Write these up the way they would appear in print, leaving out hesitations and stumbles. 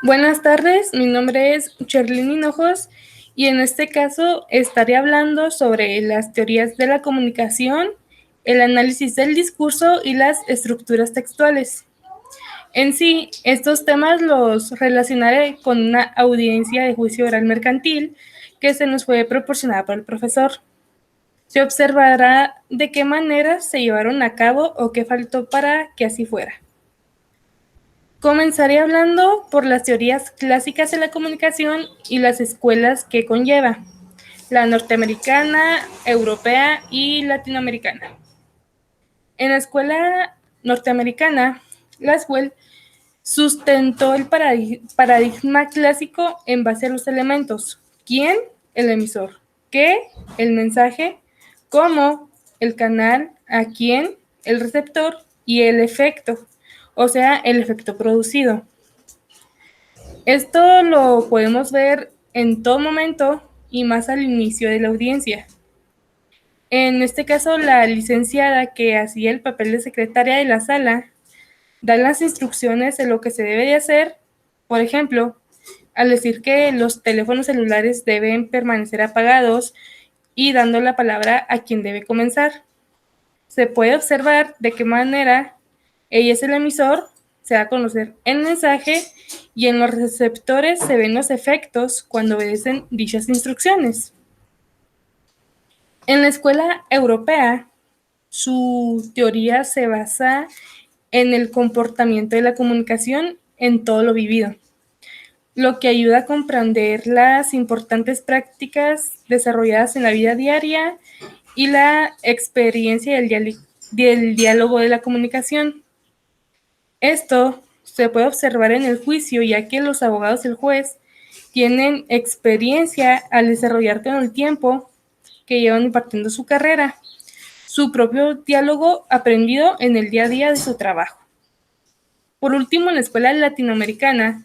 Buenas tardes, mi nombre es Cherlyn Hinojos y en este caso estaré hablando sobre las teorías de la comunicación, el análisis del discurso y las estructuras textuales. En sí, estos temas los relacionaré con una audiencia de juicio oral mercantil que se nos fue proporcionada por el profesor. Se observará de qué manera se llevaron a cabo o qué faltó para que así fuera. Comenzaré hablando por las teorías clásicas de la comunicación y las escuelas que conlleva, la norteamericana, europea y latinoamericana. En la escuela norteamericana, Laswell sustentó el paradigma clásico en base a los elementos: quién, el emisor; qué, el mensaje; cómo, el canal; a quién, el receptor; y el efecto, o sea, el efecto producido. Esto lo podemos ver en todo momento y más al inicio de la audiencia. En este caso, la licenciada que hacía el papel de secretaria de la sala da las instrucciones de lo que se debe de hacer. Por ejemplo, al decir que los teléfonos celulares deben permanecer apagados y dando la palabra a quien debe comenzar. Se puede observar de qué manera ella es el emisor, se da a conocer el mensaje y en los receptores se ven los efectos cuando obedecen dichas instrucciones. En la escuela europea, su teoría se basa en el comportamiento de la comunicación en todo lo vivido, lo que ayuda a comprender las importantes prácticas desarrolladas en la vida diaria y la experiencia del diálogo de la comunicación. Esto se puede observar en el juicio, ya que los abogados y el juez tienen experiencia al desarrollar con el tiempo que llevan impartiendo su carrera, su propio diálogo aprendido en el día a día de su trabajo. Por último, en la escuela latinoamericana,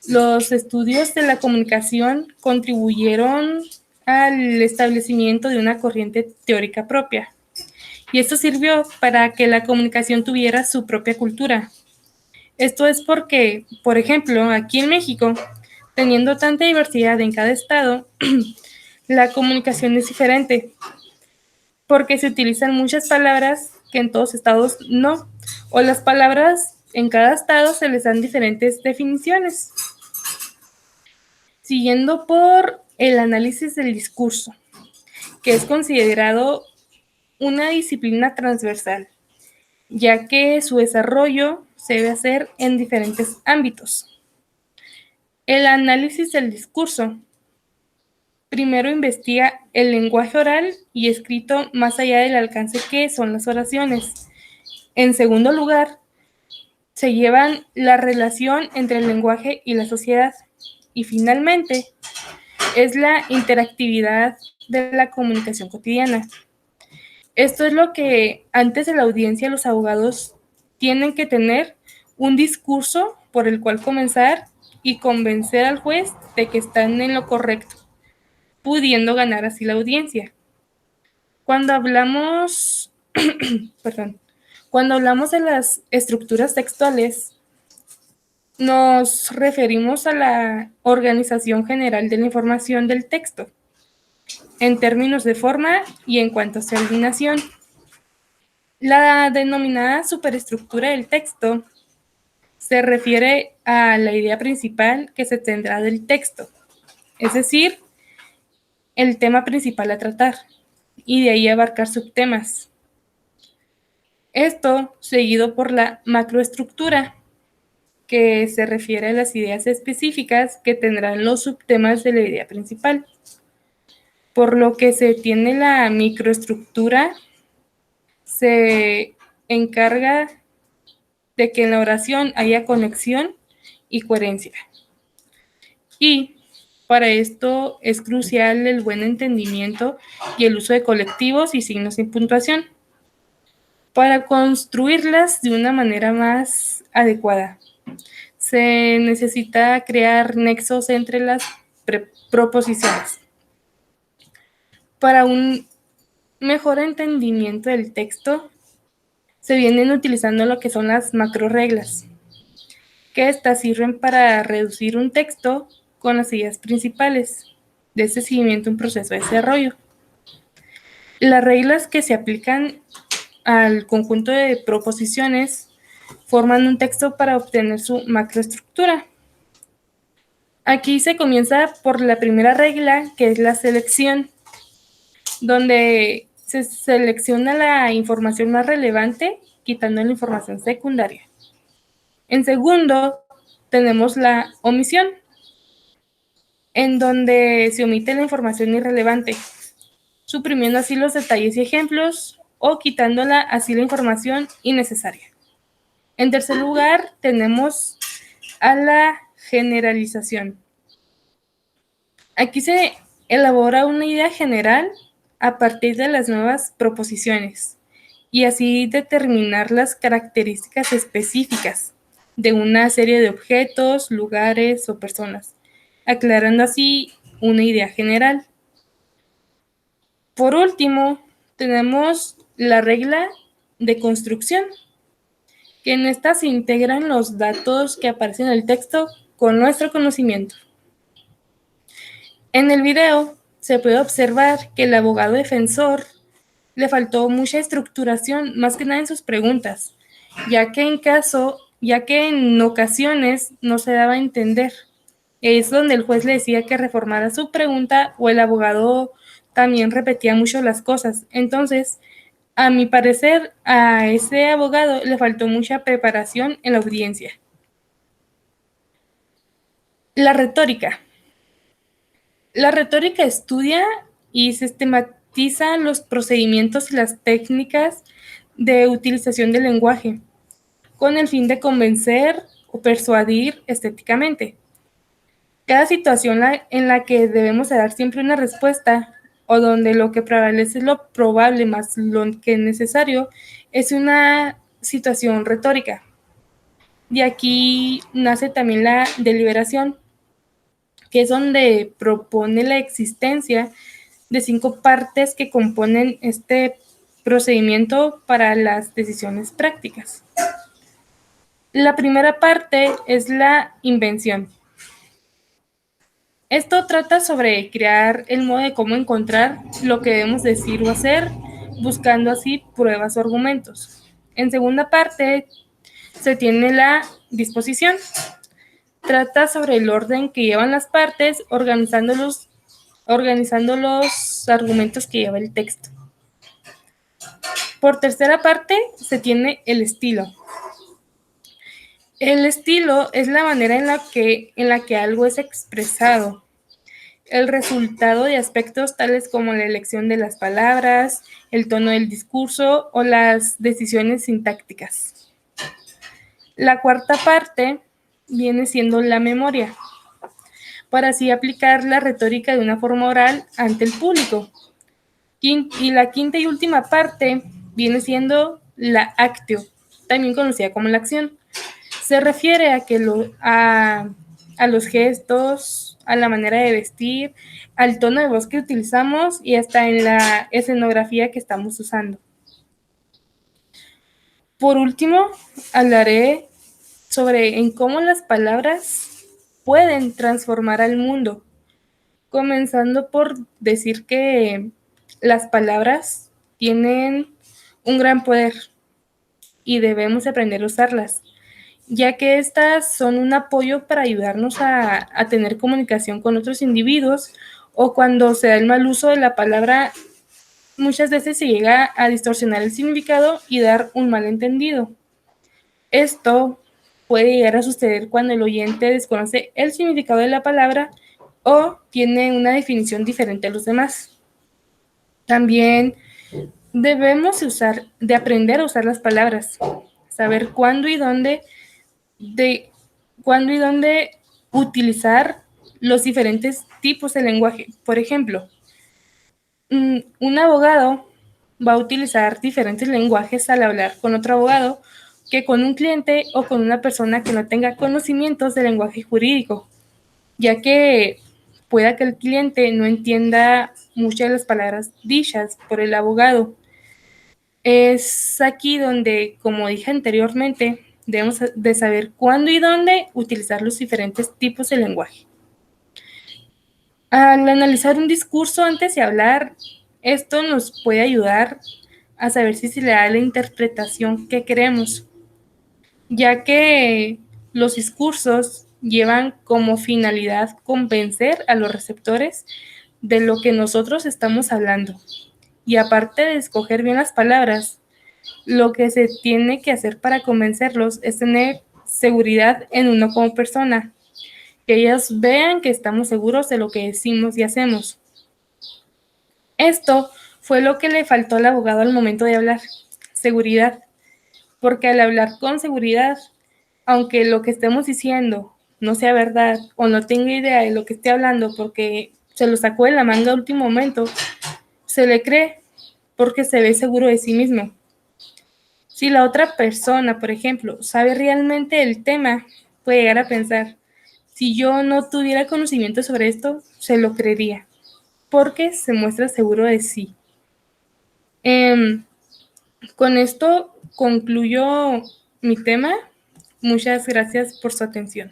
los estudios de la comunicación contribuyeron al establecimiento de una corriente teórica propia, y esto sirvió para que la comunicación tuviera su propia cultura. Esto es porque, por ejemplo, aquí en México, teniendo tanta diversidad en cada estado, la comunicación es diferente, porque se utilizan muchas palabras que en todos estados no, o las palabras en cada estado se les dan diferentes definiciones. Siguiendo por el análisis del discurso, que es considerado una disciplina transversal, ya que su desarrollo se debe hacer en diferentes ámbitos. El análisis del discurso primero investiga el lenguaje oral y escrito más allá del alcance que son las oraciones. En segundo lugar, se llevan la relación entre el lenguaje y la sociedad. Y finalmente, es la interactividad de la comunicación cotidiana. Esto es lo que antes de la audiencia los abogados tienen que tener: un discurso por el cual comenzar y convencer al juez de que están en lo correcto, pudiendo ganar así la audiencia. Cuando hablamos, perdón, cuando hablamos de las estructuras textuales, nos referimos a la organización general de la información del texto, en términos de forma y en cuanto a su alineación. La denominada superestructura del texto se refiere a la idea principal que se tendrá del texto, es decir, el tema principal a tratar, y de ahí abarcar subtemas. Esto seguido por la macroestructura, que se refiere a las ideas específicas que tendrán los subtemas de la idea principal. Por lo que se tiene la microestructura, se encarga de que en la oración haya conexión y coherencia. Y para esto es crucial el buen entendimiento y el uso de colectivos y signos sin puntuación, para construirlas de una manera más adecuada. Se necesita crear nexos entre las proposiciones. Para un mejor entendimiento del texto, se vienen utilizando lo que son las macro reglas, que estas sirven para reducir un texto con las ideas principales de este seguimiento en proceso de desarrollo. Las reglas que se aplican al conjunto de proposiciones forman un texto para obtener su macroestructura. Aquí se comienza por la primera regla, que es la selección, donde se selecciona la información más relevante, quitando la información secundaria. En segundo, tenemos la omisión, en donde se omite la información irrelevante, suprimiendo así los detalles y ejemplos o quitándola así la información innecesaria. En tercer lugar, tenemos a la generalización. Aquí se elabora una idea general a partir de las nuevas proposiciones y así determinar las características específicas de una serie de objetos, lugares o personas, aclarando así una idea general. Por último, tenemos la regla de construcción, que en esta se integran los datos que aparecen en el texto con nuestro conocimiento. En el video se puede observar que el abogado defensor le faltó mucha estructuración, más que nada en sus preguntas, ya que en ocasiones no se daba a entender. Es donde el juez le decía que reformara su pregunta o el abogado también repetía mucho las cosas. Entonces, a mi parecer, a ese abogado le faltó mucha preparación en la audiencia. La retórica. La retórica estudia y sistematiza los procedimientos y las técnicas de utilización del lenguaje, con el fin de convencer o persuadir estéticamente. Cada situación en la que debemos dar siempre una respuesta o donde lo que prevalece es lo probable más lo que es necesario, es una situación retórica. De aquí nace también la deliberación, que es donde propone la existencia de 5 partes que componen este procedimiento para las decisiones prácticas. La primera parte es la invención. Esto trata sobre crear el modo de cómo encontrar lo que debemos decir o hacer, buscando así pruebas o argumentos. En segunda parte se tiene la disposición. Trata sobre el orden que llevan las partes, organizando los argumentos que lleva el texto. Por tercera parte se tiene el estilo. El estilo es la manera en la que algo es expresado, el resultado de aspectos tales como la elección de las palabras, el tono del discurso o las decisiones sintácticas. La cuarta parte viene siendo la memoria, para así aplicar la retórica de una forma oral ante el público. Y la quinta y última parte viene siendo la actio, también conocida como la acción. Se refiere a los gestos, a la manera de vestir, al tono de voz que utilizamos y hasta en la escenografía que estamos usando. Por último, hablaré sobre en cómo las palabras pueden transformar al mundo, comenzando por decir que las palabras tienen un gran poder y debemos aprender a usarlas, ya que estas son un apoyo para ayudarnos a tener comunicación con otros individuos, o cuando se da el mal uso de la palabra, muchas veces se llega a distorsionar el significado y dar un malentendido. Esto puede llegar a suceder cuando el oyente desconoce el significado de la palabra o tiene una definición diferente a los demás. También debemos aprender a usar las palabras, saber cuándo y dónde utilizar los diferentes tipos de lenguaje. Por ejemplo, un abogado va a utilizar diferentes lenguajes al hablar con otro abogado que con un cliente o con una persona que no tenga conocimientos del lenguaje jurídico, ya que pueda que el cliente no entienda muchas de las palabras dichas por el abogado. Es aquí donde, como dije anteriormente, Debemos de saber cuándo y dónde utilizar los diferentes tipos de lenguaje. Al analizar un discurso antes de hablar, esto nos puede ayudar a saber si se le da la interpretación que queremos, ya que los discursos llevan como finalidad convencer a los receptores de lo que nosotros estamos hablando. Y aparte de escoger bien las palabras, lo que se tiene que hacer para convencerlos es tener seguridad en uno como persona, que ellos vean que estamos seguros de lo que decimos y hacemos. Esto fue lo que le faltó al abogado al momento de hablar, seguridad, porque al hablar con seguridad, aunque lo que estemos diciendo no sea verdad o no tenga idea de lo que esté hablando porque se lo sacó de la manga al último momento, se le cree porque se ve seguro de sí mismo. Si la otra persona, por ejemplo, sabe realmente el tema, puede llegar a pensar, si yo no tuviera conocimiento sobre esto, se lo creería, porque se muestra seguro de sí. Con esto concluyo mi tema. Muchas gracias por su atención.